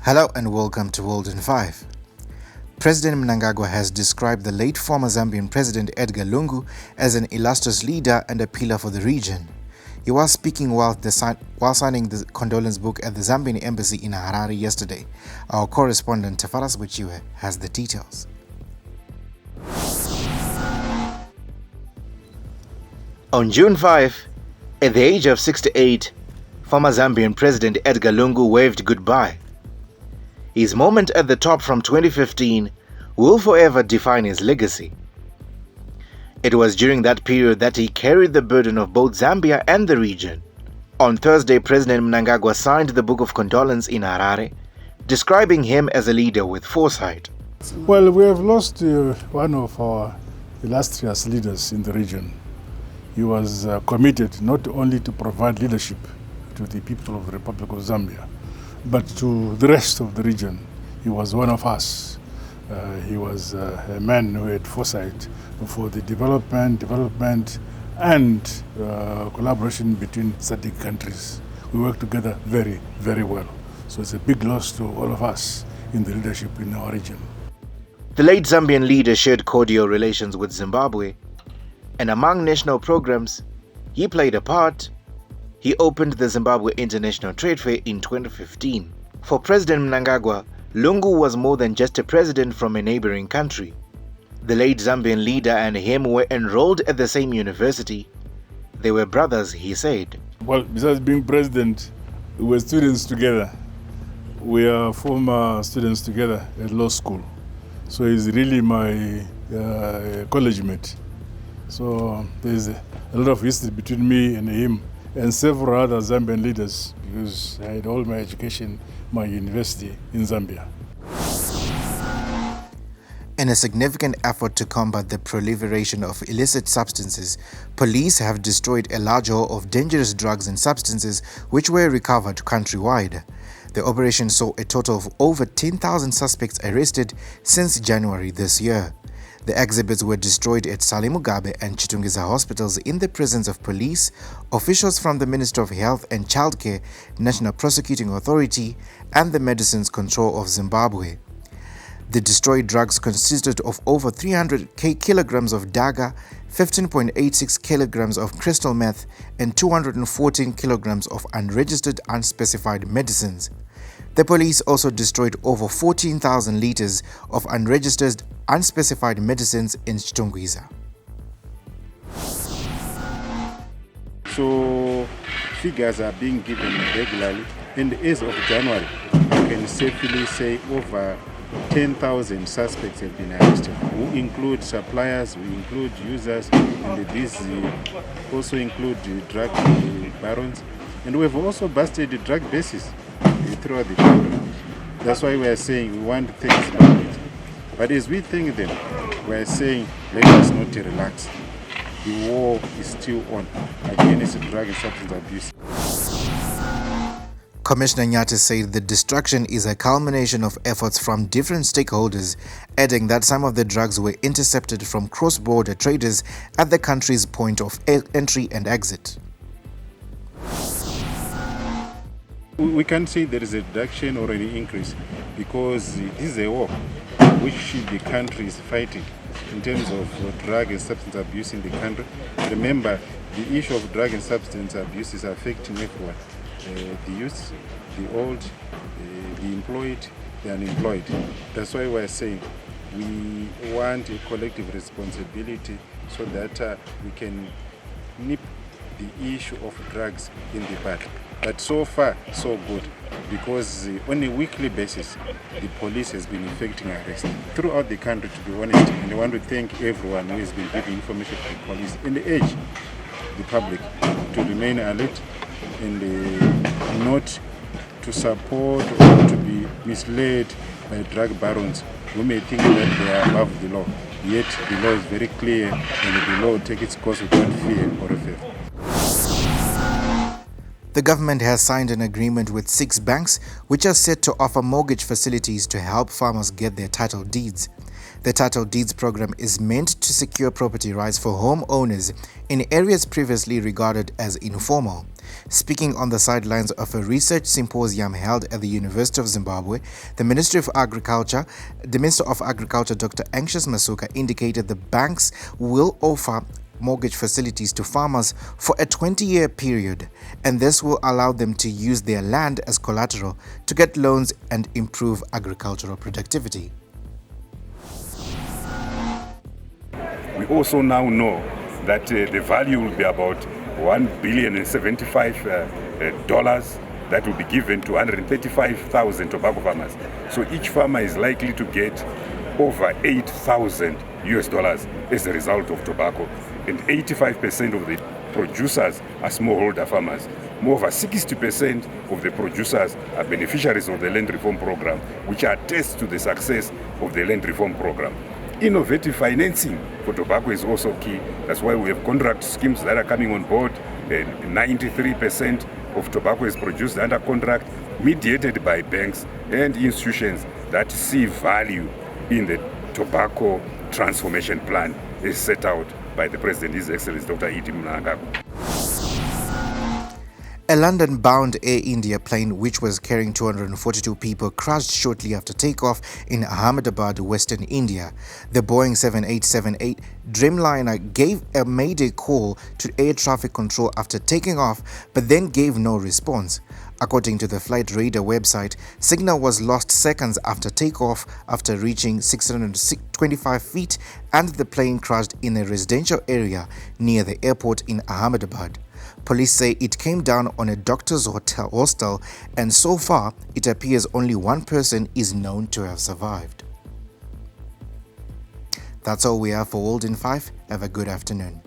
Hello and welcome to World in 5. President Mnangagwa has described the late former Zambian President Edgar Lungu as an illustrious leader and a pillar for the region. He was speaking while signing the condolence book at the Zambian embassy in Harare yesterday. Our correspondent Tafaras Buchiwe has the details. On June 5, at the age of 68, former Zambian President Edgar Lungu waved goodbye. His moment at the top from 2015 will forever define his legacy. It was during that period that he carried the burden of both Zambia and the region. On Thursday, President Mnangagwa signed the Book of Condolence in Harare, describing him as a leader with foresight. Well, we have lost one of our illustrious leaders in the region. He was committed not only to provide leadership to the people of the Republic of Zambia, but to the rest of the region. He was one of us. He was a man who had foresight for the development and collaboration between SADC countries. We work together very, very well. So it's a big loss to all of us in the leadership in our region. The late Zambian leader shared cordial relations with Zimbabwe, and among national programs, he played a part. He opened the Zimbabwe International Trade Fair in 2015. For President Mnangagwa, Lungu was more than just a president from a neighboring country. The late Zambian leader and him were enrolled at the same university. They were brothers, he said. Well, besides being president, we were students together. We are former students together at law school. So he's really my college mate. So there's a lot of history between me and him and several other Zambian leaders, because I had all my education, my university in Zambia. In a significant effort to combat the proliferation of illicit substances, police have destroyed a large haul of dangerous drugs and substances which were recovered countrywide. The operation saw a total of over 10,000 suspects arrested since January this year. The exhibits were destroyed at Mugabe and Chitungisa hospitals in the presence of police, officials from the Ministry of Health and Childcare, National Prosecuting Authority, and the Medicines Control of Zimbabwe. The destroyed drugs consisted of over 300 kilograms of daga, 15.86 kilograms of crystal meth, and 214 kilograms of unregistered unspecified medicines. The police also destroyed over 14,000 liters of unregistered unspecified medicines in Chitungisa. So figures are being given regularly. In the as of January, we can safely say over 10,000 suspects have been arrested. We include suppliers, we include users, and these also include drug barons. And we have also busted the drug bases throughout the country. That's why we are saying we want things about it. But as we thank them, we are saying let us not relax. The war is still on against drug and substance abuse. Commissioner Nyati said the destruction is a culmination of efforts from different stakeholders, adding that some of the drugs were intercepted from cross-border traders at the country's point of entry and exit. We can't say there is a reduction or any increase, because this is a war which the country is fighting in terms of drug and substance abuse in the country. Remember, the issue of drug and substance abuse is affecting everyone. The youth, the old, the employed, the unemployed. That's why we're saying we want a collective responsibility so that we can nip the issue of drugs in the bud. But so far, so good, because on a weekly basis, the police has been effecting arrests throughout the country, to be honest. And I want to thank everyone who has been giving information to the police and urge the public to remain alert and not to support or to be misled by drug barons who may think that they are above the law. Yet the law is very clear, and the law will take its course without fear or favor. The government has signed an agreement with 6 banks which are set to offer mortgage facilities to help farmers get their title deeds. The title deeds program is meant to secure property rights for homeowners in areas previously regarded as informal. Speaking on the sidelines of a research symposium held at the University of Zimbabwe, the Minister of Agriculture, Dr. Anxious Masuka, indicated the banks will offer mortgage facilities to farmers for a 20-year period, and this will allow them to use their land as collateral to get loans and improve agricultural productivity. We also now know that the value will be about $1,075,000,000 that will be given to 135,000 tobacco farmers. So each farmer is likely to get over $8,000 as a result of tobacco. And 85% of the producers are smallholder farmers. Moreover, 60% of the producers are beneficiaries of the land reform program, which attests to the success of the land reform program. Innovative financing for tobacco is also key. That's why we have contract schemes that are coming on board. 93% of tobacco is produced under contract, mediated by banks and institutions that see value in the tobacco transformation plan as set out by the President, His Excellency Dr. Mnangagwa. A London-bound Air India plane which was carrying 242 people crashed shortly after takeoff in Ahmedabad, Western India. The Boeing 7878 Dreamliner gave a mayday call to air traffic control after taking off, but then gave no response. According to the flight radar website, signal was lost seconds after takeoff after reaching 625 feet, and the plane crashed in a residential area near the airport in Ahmedabad. Police say it came down on a doctor's hostel, and so far it appears only one person is known to have survived. That's all we have for World in 5. Have a good afternoon.